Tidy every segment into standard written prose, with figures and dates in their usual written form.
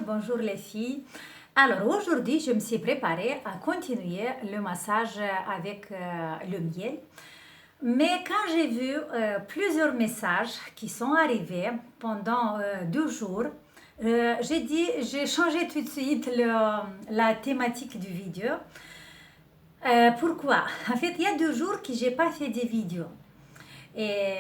bonjour les filles. Alors aujourd'hui, je me suis préparée à continuer le massage avec le miel. Mais quand j'ai vu plusieurs messages qui sont arrivés pendant 2 jours, j'ai changé tout de suite la thématique du vidéo. Pourquoi? En fait, il y a 2 jours que j'ai pas fait des vidéos. Et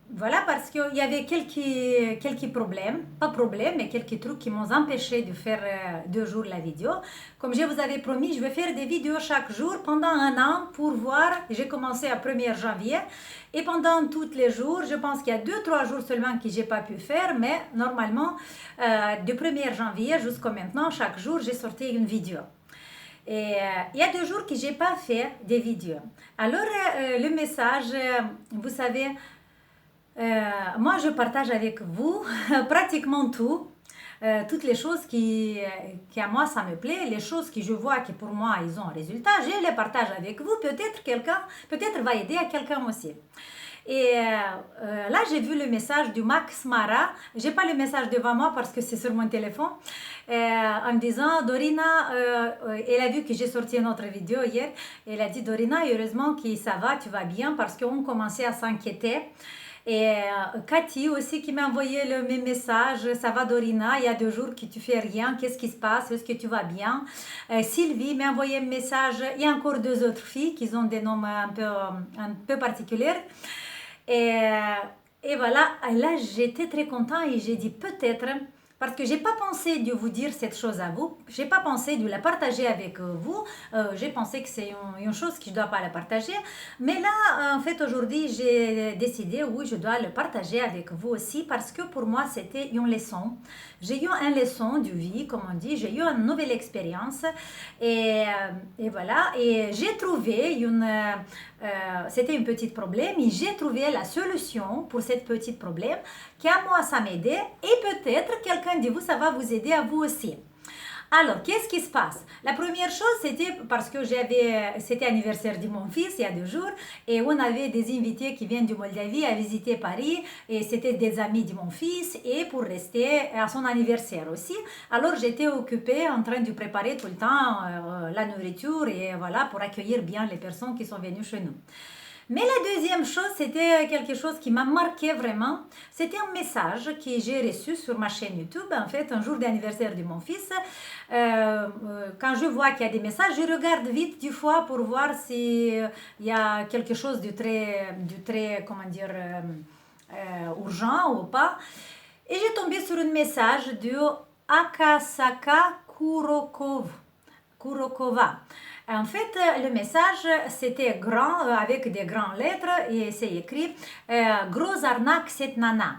voilà, parce qu'il y avait quelques problèmes, pas problèmes, mais quelques trucs qui m'ont empêché de faire 2 jours la vidéo. Comme je vous avais promis, je vais faire des vidéos chaque jour pendant un an pour voir. J'ai commencé à 1er janvier et pendant tous les jours, je pense qu'il y a 2-3 jours seulement que j'ai pas pu faire, mais normalement, de 1er janvier jusqu'à maintenant, chaque jour, j'ai sorti une vidéo. Et il y a 2 jours que j'ai pas fait des vidéos. Alors, le message, vous savez, moi je partage avec vous pratiquement tout. Toutes les choses qui à moi ça me plaît, les choses que je vois que pour moi ils ont un résultat, je les partage avec vous. Peut-être va aider à quelqu'un aussi. Et là, j'ai vu le message du Max Mara. J'ai pas le message devant moi parce que c'est sur mon téléphone. En me disant, Dorina, elle a vu que j'ai sorti une autre vidéo hier. Elle a dit, Dorina, heureusement que ça va, tu vas bien, parce qu'on commençait à s'inquiéter. Et Cathy aussi qui m'a envoyé le même message, ça va Dorina, il y a 2 jours que tu fais rien, qu'est-ce qui se passe, est-ce que tu vas bien? Sylvie m'a envoyé un message, il y a encore 2 autres filles qui ont des noms un peu particuliers. Et, et voilà, là j'étais très contente et j'ai dit peut-être, parce que j'ai pas pensé de vous dire cette chose à vous, j'ai pas pensé de la partager avec vous, j'ai pensé que c'est une chose que je dois pas la partager, mais là en fait aujourd'hui j'ai décidé oui je dois le partager avec vous aussi parce que pour moi c'était une leçon. J'ai eu une leçon de vie, comme on dit, j'ai eu une nouvelle expérience et voilà, et j'ai trouvé c'était un petit problème et j'ai trouvé la solution pour ce petit problème qui à moi ça m'aidait et peut-être quelqu'un de vous ça va vous aider à vous aussi. Alors, qu'est-ce qui se passe? La première chose, c'était parce que c'était l'anniversaire de mon fils il y a 2 jours et on avait des invités qui viennent de Moldavie à visiter Paris et c'était des amis de mon fils et pour rester à son anniversaire aussi. Alors, j'étais occupée en train de préparer tout le temps la nourriture et voilà, pour accueillir bien les personnes qui sont venues chez nous. Mais la deuxième chose, c'était quelque chose qui m'a marqué vraiment. C'était un message que j'ai reçu sur ma chaîne YouTube, en fait, un jour d'anniversaire de mon fils. Quand je vois qu'il y a des messages, je regarde vite du fois pour voir s'il y a quelque chose de très comment dire, urgent ou pas. Et j'ai tombé sur un message de Akasaka Kurokova. En fait, le message, c'était grand, avec des grandes lettres, et c'est écrit Gros arnaque cette nana.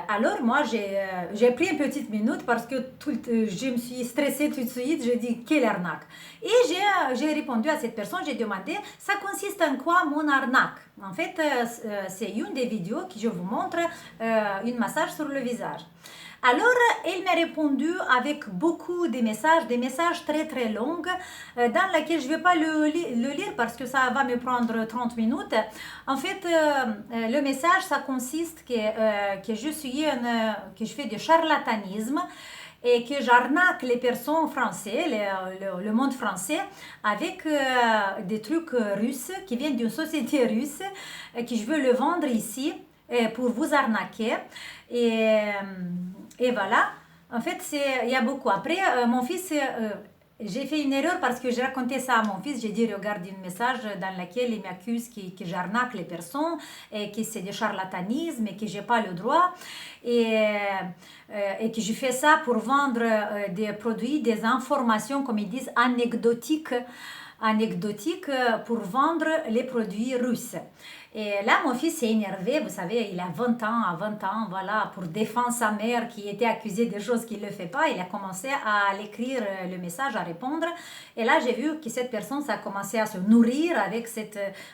Alors, moi, j'ai pris une petite minute parce que je me suis stressée tout de suite. J'ai dit, quelle arnaque? Et j'ai répondu à cette personne, j'ai demandé, ça consiste en quoi mon arnaque? En fait, c'est une des vidéos que je vous montre, un massage sur le visage. Alors, elle m'a répondu avec beaucoup de messages, des messages très très longs, dans lesquels je ne vais pas le lire parce que ça va me prendre 30 minutes. En fait, le message, ça consiste que que je fais du charlatanisme et que j'arnaque les personnes françaises, le monde français, avec des trucs russes qui viennent d'une société russe, que je veux le vendre ici pour vous arnaquer. Et voilà, en fait, il y a beaucoup. Après, mon fils, j'ai fait une erreur parce que j'ai raconté ça à mon fils. J'ai dit, regarde un message dans lequel il m'accuse que j'arnaque les personnes et que c'est du charlatanisme et que j'ai pas le droit. Et que je fais ça pour vendre des produits, des informations, comme ils disent, anecdotiques pour vendre les produits russes. Et là, mon fils s'est énervé, vous savez, il a 20 ans, à 20 ans, voilà, pour défendre sa mère qui était accusée de choses qu'il ne le fait pas. Il a commencé à l'écrire le message, à répondre. Et là, j'ai vu que cette personne, ça a commencé à se nourrir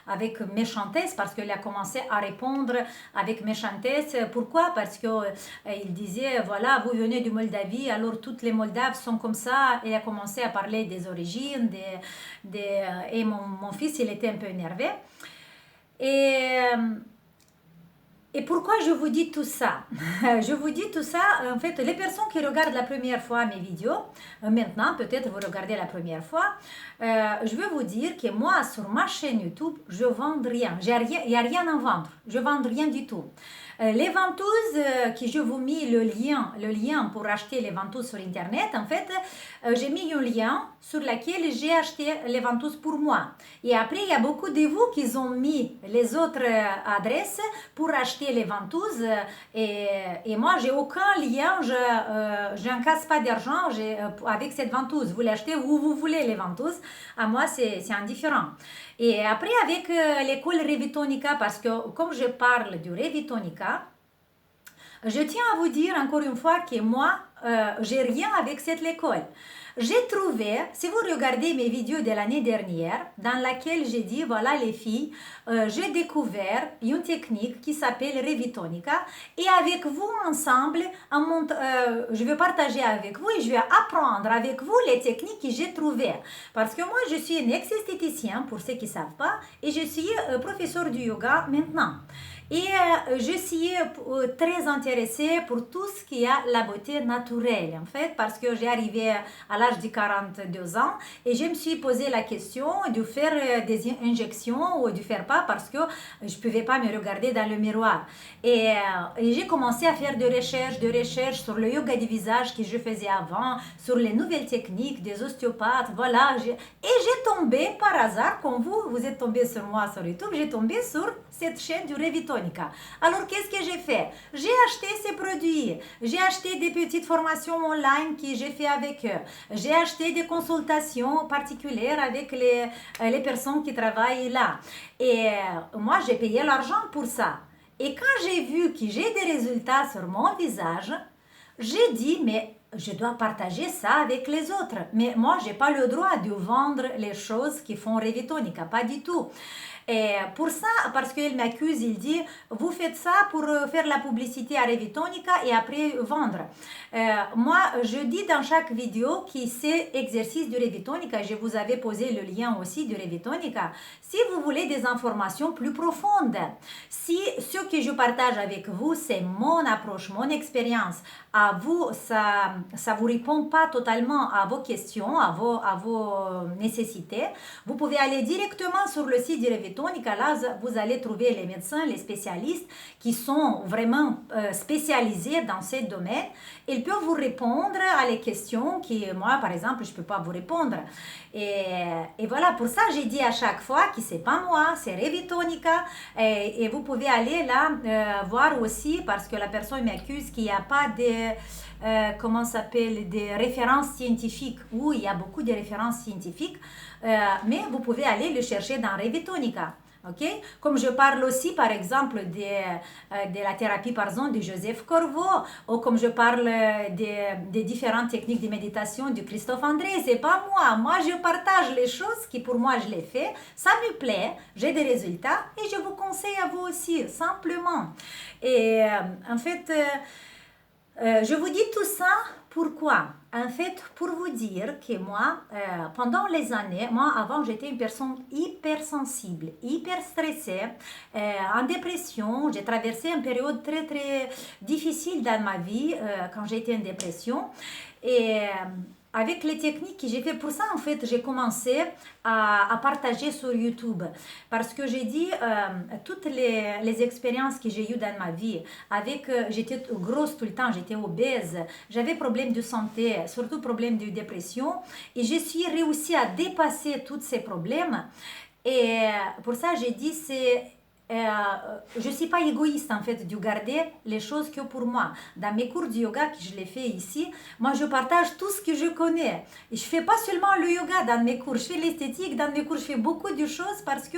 avec méchantesse parce qu'il a commencé à répondre avec méchantesse. Pourquoi? Parce qu'il disait, voilà, vous venez de Moldavie, alors toutes les Moldaves sont comme ça. Il a commencé à parler des origines, et mon fils, il était un peu énervé. Et Et pourquoi je vous dis tout ça? Je vous dis tout ça, en fait, les personnes qui regardent la première fois mes vidéos, maintenant, peut-être vous regardez la première fois, je veux vous dire que moi, sur ma chaîne YouTube, je ne vends rien. Il n'y a rien à vendre. Je ne vends rien du tout. Les ventouses, que je vous mis le lien pour acheter les ventouses sur Internet, en fait, j'ai mis un lien sur lequel j'ai acheté les ventouses pour moi. Et après, il y a beaucoup de vous qui ont mis les autres adresses pour acheter les ventouses. Et moi, j'ai aucun lien, je n'encaisse pas d'argent avec cette ventouse. Vous l'achetez où vous voulez, les ventouses. À moi, c'est indifférent. Et après, avec l'école Revitonica, parce que comme je parle du Revitonica, je tiens à vous dire encore une fois que moi, j'ai rien avec cette école. J'ai trouvé, si vous regardez mes vidéos de l'année dernière, dans laquelle j'ai dit, voilà les filles, j'ai découvert une technique qui s'appelle Revitonica et avec vous ensemble, je vais partager avec vous et je vais apprendre avec vous les techniques que j'ai trouvées. Parce que moi, je suis une ex-esthéticienne, pour ceux qui ne savent pas, et je suis professeur du yoga maintenant. Et je suis très intéressée pour tout ce qui a la beauté naturelle, en fait, parce que j'ai arrivé à l'âge de 42 ans et je me suis posé la question de faire des injections ou de faire pas parce que je ne pouvais pas me regarder dans le miroir. Et j'ai commencé à faire des recherches sur le yoga du visage que je faisais avant, sur les nouvelles techniques des ostéopathes, voilà. Et j'ai tombé par hasard, comme vous êtes tombé sur moi sur YouTube, j'ai tombé sur cette chaîne du Revitonica. Alors, qu'est-ce que j'ai fait? J'ai acheté ces produits. J'ai acheté des petites formations online que j'ai fait avec eux. J'ai acheté des consultations particulières avec les personnes qui travaillent là. Et moi, j'ai payé l'argent pour ça. Et quand j'ai vu que j'ai des résultats sur mon visage, j'ai dit, mais je dois partager ça avec les autres. Mais moi, je n'ai pas le droit de vendre les choses qui font Revitonica, pas du tout. Et pour ça, parce qu'il m'accuse, il dit, vous faites ça pour faire la publicité à Revitonica et après vendre. Moi, je dis dans chaque vidéo que c'est exercice de Revitonica. Je vous avais posé le lien aussi de Revitonica. Si vous voulez des informations plus profondes, si ce que je partage avec vous, c'est mon approche, mon expérience, à vous, ça vous répond pas totalement à vos questions, à vos nécessités, vous pouvez aller directement sur le site de Revitonica. Là, vous allez trouver les médecins, les spécialistes qui sont vraiment spécialisés dans ce domaine. Ils peuvent vous répondre à les questions que moi, par exemple, je ne peux pas vous répondre. Et voilà, pour ça, j'ai dit à chaque fois que ce n'est pas moi, c'est Revitonica. Et vous pouvez aller là voir aussi, parce que la personne m'accuse qu'il n'y a pas de... comment ça s'appelle, des références scientifiques, où il y a beaucoup de références scientifiques, mais vous pouvez aller le chercher dans Revitonica. Okay? Comme je parle aussi, par exemple, de la thérapie, par exemple, de Joseph Corveau, ou comme je parle des différentes techniques de méditation de Christophe André, c'est pas moi. Moi, je partage les choses qui, pour moi, je les fais. Ça me plaît, j'ai des résultats et je vous conseille à vous aussi, simplement. Et en fait... je vous dis tout ça, pourquoi? En fait, pour vous dire que moi, pendant les années, moi avant j'étais une personne hypersensible, hyper stressée, en dépression. J'ai traversé une période très très difficile dans ma vie quand j'étais en dépression. Et avec les techniques que j'ai fait, pour ça en fait j'ai commencé à partager sur YouTube parce que j'ai dit toutes les expériences que j'ai eues dans ma vie, avec j'étais grosse tout le temps, j'étais obèse, j'avais problème de santé, surtout problème de dépression, et j'ai suis réussi à dépasser tous ces problèmes. Et pour ça j'ai dit je ne suis pas égoïste en fait de garder les choses que pour moi. Dans mes cours de yoga que je les fais ici, moi je partage tout ce que je connais. Et je ne fais pas seulement le yoga dans mes cours, je fais l'esthétique, dans mes cours je fais beaucoup de choses parce que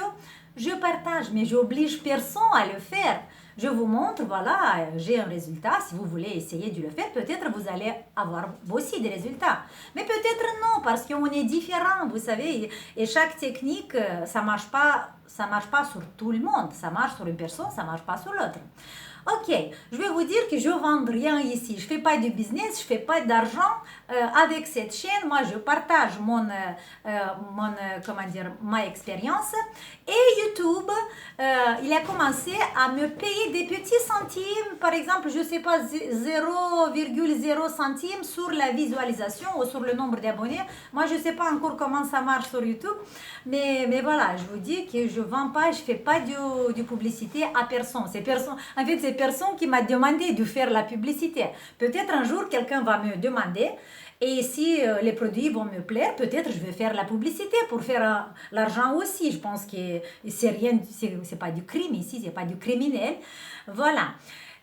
je partage, mais j'oblige personne à le faire. Je vous montre, voilà, j'ai un résultat. Si vous voulez essayer de le faire, peut-être vous allez avoir aussi des résultats. Mais peut-être non, parce qu'on est différents, vous savez. Et chaque technique, ça marche pas sur tout le monde. Ça marche sur une personne, ça marche pas sur l'autre. Ok, je vais vous dire que je ne vends rien ici. Je ne fais pas de business, je ne fais pas d'argent avec cette chaîne. Moi, je partage comment dire, ma expérience. Et YouTube, il a commencé à me payer des petits centimes. Par exemple, je ne sais pas, 0,0 centimes sur la visualisation ou sur le nombre d'abonnés. Moi, je ne sais pas encore comment ça marche sur YouTube. Mais voilà, je vous dis que je ne vends pas, je ne fais pas de publicité à personne. En fait, c'est personne qui m'a demandé de faire la publicité. Peut-être un jour, quelqu'un va me demander. Et si les produits vont me plaire, peut-être je vais faire la publicité pour faire l'argent aussi. Je pense que c'est rien, c'est pas du crime ici, c'est pas du criminel. Voilà.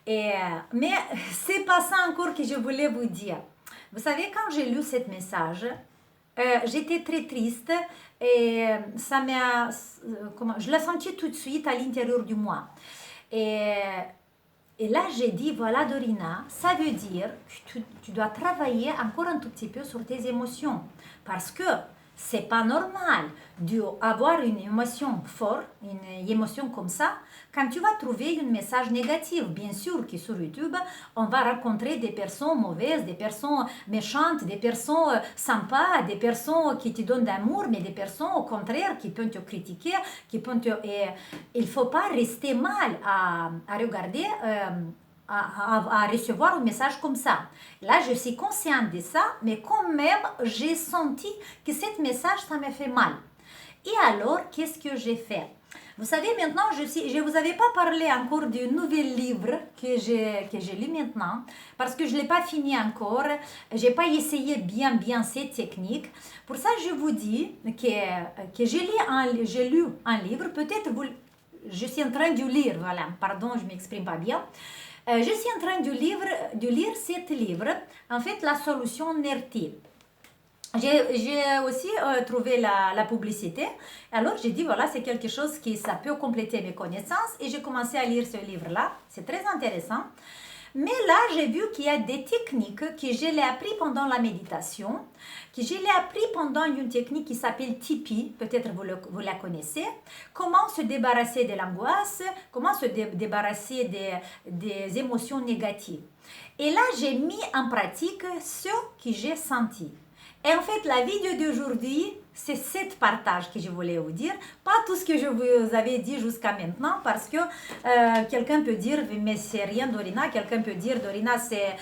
Mais c'est pas ça encore que je voulais vous dire. Vous savez, quand j'ai lu ce message, j'étais très triste et ça m'a, je l'ai senti tout de suite à l'intérieur du moi. Et, et là, j'ai dit, voilà Dorina, ça veut dire que tu dois travailler encore un tout petit peu sur tes émotions. Parce que c'est pas normal d'avoir une émotion forte, une émotion comme ça, quand tu vas trouver un message négatif. Bien sûr que sur YouTube, on va rencontrer des personnes mauvaises, des personnes méchantes, des personnes sympas, des personnes qui te donnent d'amour, mais des personnes au contraire qui peuvent te critiquer, qui peuvent te... Et il ne faut pas rester mal à regarder... à recevoir un message comme ça. Là, je suis consciente de ça, mais quand même, j'ai senti que ce message, ça m'a fait mal. Et alors, qu'est-ce que j'ai fait? Vous savez, maintenant, je ne vous avais pas parlé encore du nouvel livre que j'ai lu maintenant, parce que je ne l'ai pas fini encore. Je n'ai pas essayé bien cette technique. Pour ça, je vous dis que j'ai lu un livre, peut-être je suis en train de lire, voilà, pardon, je ne m'exprime pas bien. Je suis en train de lire ce livre, en fait, La solution NERTI. J'ai aussi trouvé la publicité. Alors, j'ai dit, voilà, c'est quelque chose qui ça peut compléter mes connaissances. Et j'ai commencé à lire ce livre-là. C'est très intéressant. Mais là, j'ai vu qu'il y a des techniques que je l'ai appris pendant la méditation, que je l'ai appris pendant une technique qui s'appelle Tipeee, peut-être vous la connaissez. Comment se débarrasser de l'angoisse, comment se débarrasser des émotions négatives. Et là, j'ai mis en pratique ce que j'ai senti. Et en fait, la vidéo d'aujourd'hui, c'est cette partage que je voulais vous dire. Pas tout ce que je vous avais dit jusqu'à maintenant, parce que quelqu'un peut dire, mais c'est rien Dorina. Quelqu'un peut dire, Dorina, c'est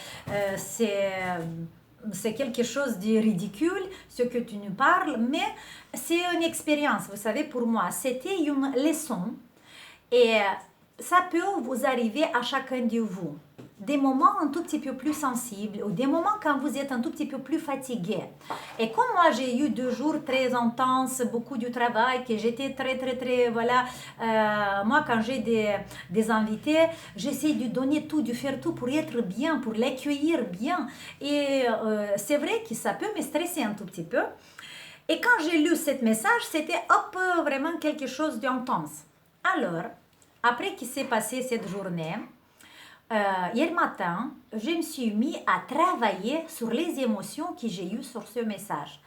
quelque chose de ridicule, ce que tu nous parles. Mais c'est une expérience, vous savez, pour moi. C'était une leçon. Et ça peut vous arriver à chacun de vous. Des moments un tout petit peu plus sensibles ou des moments quand vous êtes un tout petit peu plus fatigué. Et comme moi, j'ai eu 2 jours très intenses, beaucoup de travail, que j'étais très, voilà. Moi, quand j'ai des invités, j'essaie de donner tout, de faire tout pour être bien, pour l'accueillir bien. Et c'est vrai que ça peut me stresser un tout petit peu. Et quand j'ai lu ce message, c'était vraiment quelque chose d'intense. Alors, après qu'il s'est passé cette journée, hier matin, je me suis mis à travailler sur les émotions que j'ai eues sur ce message.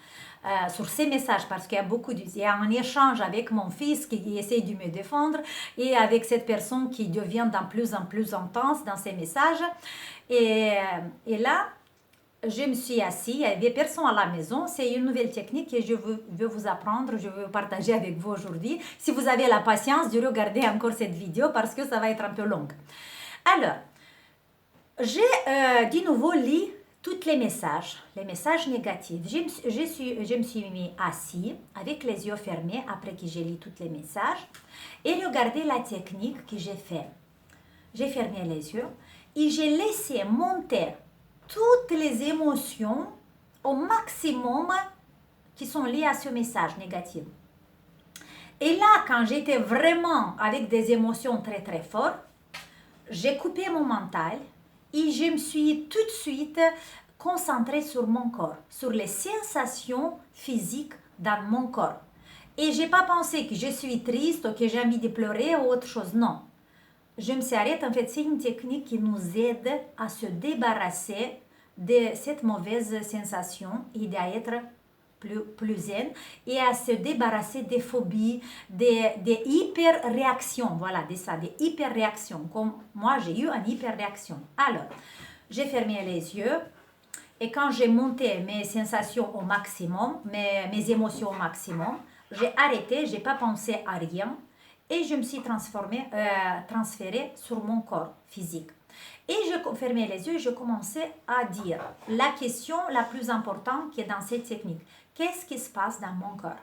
Sur ces messages, parce qu'il y a il y a un échange avec mon fils qui essaie de me défendre et avec cette personne qui devient de plus en plus intense dans ses messages. Et là, je me suis assise, il y avait personne à la maison. C'est une nouvelle technique que je veux vous apprendre, je veux partager avec vous aujourd'hui. Si vous avez la patience de regarder encore cette vidéo parce que ça va être un peu long. Alors, j'ai de nouveau lu tous les messages négatifs. Je me suis mis assis avec les yeux fermés après que j'ai lu tous les messages et regardé la technique que j'ai fait. J'ai fermé les yeux et j'ai laissé monter toutes les émotions au maximum qui sont liées à ce message négatif. Et là, quand j'étais vraiment avec des émotions très fortes, j'ai coupé mon mental et je me suis tout de suite concentrée sur mon corps, sur les sensations physiques dans mon corps. Et je n'ai pas pensé que je suis triste ou que j'ai envie de pleurer ou autre chose, non. Je me suis arrêtée, en fait, c'est une technique qui nous aide à se débarrasser de cette mauvaise sensation et d'être plus zen et à se débarrasser des phobies, des hyper-réactions. Voilà, des hyper-réactions. Comme moi, j'ai eu une hyper-réaction. Alors, j'ai fermé les yeux et quand j'ai monté mes sensations au maximum, mes émotions au maximum, j'ai arrêté, j'ai pas pensé à rien et je me suis transférée sur mon corps physique. Et je fermais les yeux et je commençais à dire la question la plus importante qui est dans cette technique. Qu'est-ce qui se passe dans mon corps?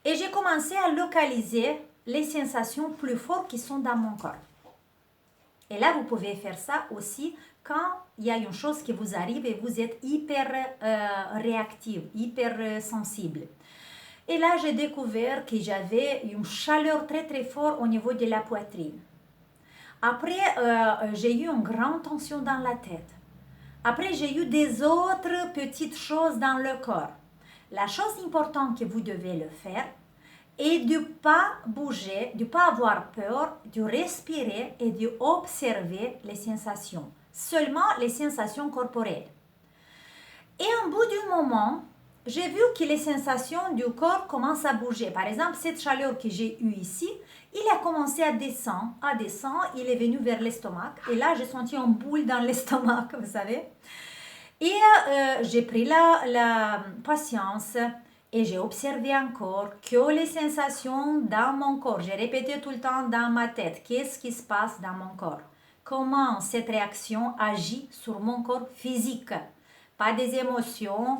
Et j'ai commencé à localiser les sensations plus fortes qui sont dans mon corps. Et là, vous pouvez faire ça aussi quand il y a une chose qui vous arrive et vous êtes hyper réactive, hyper sensible. Et là, j'ai découvert que j'avais une chaleur très très forte au niveau de la poitrine. Après, j'ai eu une grande tension dans la tête. Après, j'ai eu des autres petites choses dans le corps. La chose importante que vous devez le faire est de ne pas bouger, de ne pas avoir peur, de respirer et d'observer les sensations. Seulement les sensations corporelles. Et au bout d'un moment, j'ai vu que les sensations du corps commencent à bouger. Par exemple, cette chaleur que j'ai eue ici, il a commencé à descendre, il est venu vers l'estomac. Et là, j'ai senti une boule dans l'estomac, vous savez. Et j'ai pris la patience et j'ai observé encore que les sensations dans mon corps, j'ai répété tout le temps dans ma tête, qu'est-ce qui se passe dans mon corps? Comment cette réaction agit sur mon corps physique? Pas des émotions,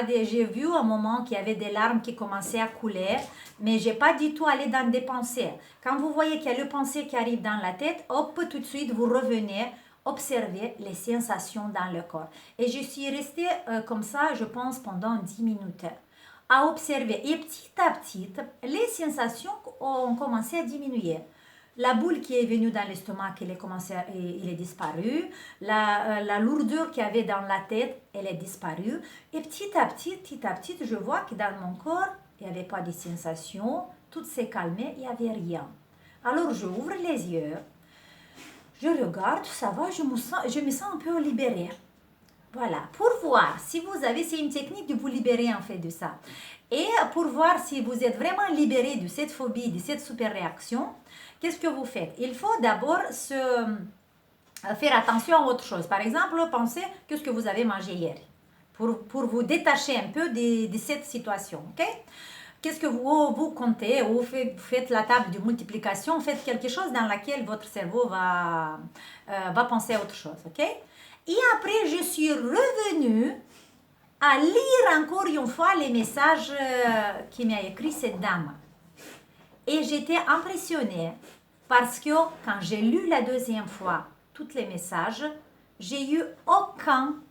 j'ai vu un moment qu'il y avait des larmes qui commençaient à couler, mais j'ai pas du tout allé dans des pensées. Quand vous voyez qu'il y a le pensée qui arrive dans la tête, hop, tout de suite, vous revenez, observer les sensations dans le corps. Et je suis restée comme ça, je pense, pendant 10 minutes, à observer. Et petit à petit, les sensations ont commencé à diminuer. La boule qui est venue dans l'estomac, il est disparu. La lourdeur qu'il y avait dans la tête, elle est disparue. Et petit à petit, je vois que dans mon corps, il n'y avait pas de sensation. Tout s'est calmé, il n'y avait rien. Alors, je ouvre les yeux. Je regarde, ça va, je me sens un peu libérée. Voilà, pour voir si vous avez, c'est une technique de vous libérer en fait de ça. Et pour voir si vous êtes vraiment libéré de cette phobie, de cette super réaction, qu'est-ce que vous faites? Il faut d'abord faire attention à autre chose. Par exemple, pensez qu'est-ce que vous avez mangé hier pour vous détacher un peu de cette situation. Ok? Qu'est-ce que vous comptez ou vous faites la table de multiplication, faites quelque chose dans laquelle votre cerveau va penser à autre chose. Ok? Et après, je suis revenue à lire encore une fois les messages qui m'a écrit cette dame. Et j'étais impressionnée parce que quand j'ai lu la deuxième fois tous les messages, j'ai eu aucune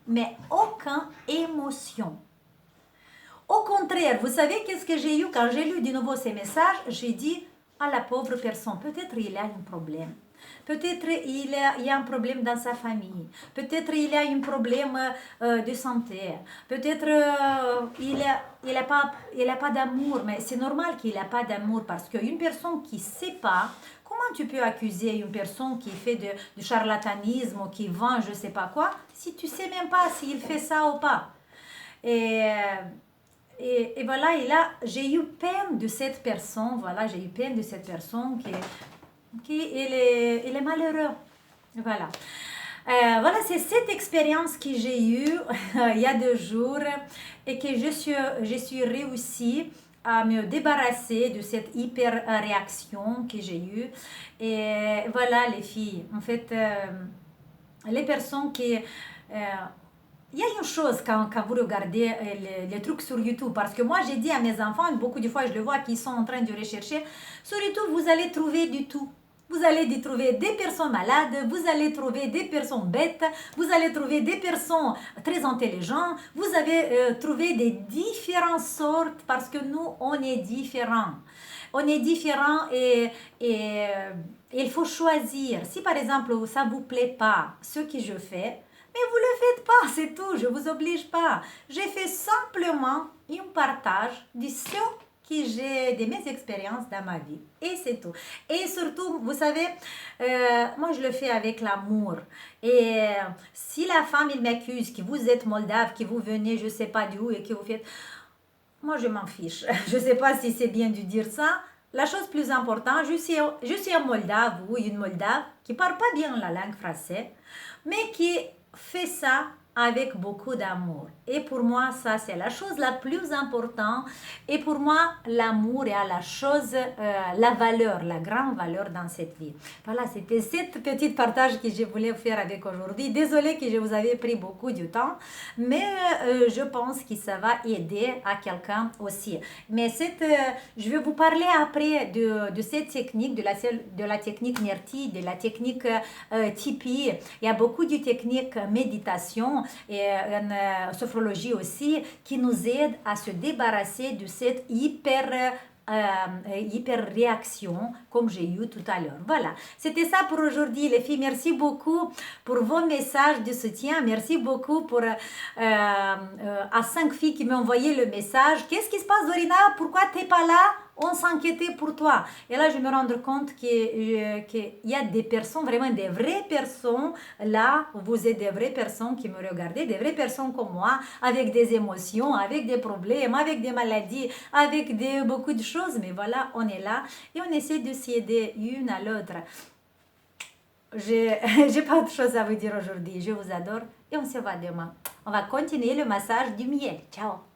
émotion. Au contraire, vous savez qu'est-ce que j'ai eu quand j'ai lu de nouveau ces messages? J'ai dit, à la pauvre personne, peut-être il a un problème. Peut-être il y a un problème dans sa famille. Peut-être il y a un problème de santé. Peut-être il a pas d'amour. Mais c'est normal qu'il n'a pas d'amour parce qu'une personne qui ne sait pas, comment tu peux accuser une personne qui fait du charlatanisme ou qui vend je ne sais pas quoi, si tu ne sais même pas s'il fait ça ou pas. Et voilà, et là, j'ai eu peine de cette personne. Voilà, j'ai eu peine de cette personne il est malheureux. Voilà. Voilà, c'est cette expérience que j'ai eue il y a 2 jours et que je suis réussi à me débarrasser de cette hyper réaction que j'ai eue. Et voilà, les filles, en fait, les personnes qui... il y a une chose quand vous regardez les trucs sur YouTube, parce que moi j'ai dit à mes enfants, beaucoup de fois je le vois qu'ils sont en train de rechercher, sur YouTube vous allez trouver du tout. Vous allez trouver des personnes malades, vous allez trouver des personnes bêtes, vous allez trouver des personnes très intelligentes, vous allez trouver des différentes sortes parce que nous, on est différents. On est différents et il faut choisir. Si par exemple, ça ne vous plaît pas ce que je fais, mais vous ne le faites pas, c'est tout, je ne vous oblige pas. J'ai fait simplement un partage de ce que j'ai de mes expériences dans ma vie. Et c'est tout. Et surtout, vous savez, moi je le fais avec l'amour. Et si la femme, il m'accuse que vous êtes moldave, que vous venez je ne sais pas d'où et que vous faites... moi je m'en fiche. Je ne sais pas si c'est bien de dire ça. La chose plus importante, je suis un Moldave ou une Moldave qui ne parle pas bien la langue française, mais qui fait ça avec beaucoup d'amour. Et pour moi, ça, c'est la chose la plus importante. Et pour moi, l'amour est la chose, la valeur, la grande valeur dans cette vie. Voilà, c'était cette petite partage que je voulais faire avec aujourd'hui. Désolée que je vous avais pris beaucoup de temps, mais je pense que ça va aider à quelqu'un aussi. Mais je vais vous parler après de cette technique, de la technique NERTI, de la technique Tipeee. Il y a beaucoup de techniques méditation et sophrologie aussi qui nous aident à se débarrasser de cette hyper réaction comme j'ai eu tout à l'heure. Voilà, c'était ça pour aujourd'hui les filles. Merci beaucoup pour vos messages de soutien. Merci beaucoup pour à 5 filles qui m'ont envoyé le message. Qu'est-ce qui se passe, Dorina? Pourquoi t'es pas là? On s'inquiétait pour toi. Et là, je me rends compte qu'il y a des personnes, vraiment des vraies personnes. Là, vous êtes des vraies personnes qui me regardez, des vraies personnes comme moi, avec des émotions, avec des problèmes, avec des maladies, avec beaucoup de choses. Mais voilà, on est là et on essaie de s'aider une à l'autre. J'ai pas autre chose à vous dire aujourd'hui. Je vous adore et on se voit demain. On va continuer le massage du miel. Ciao!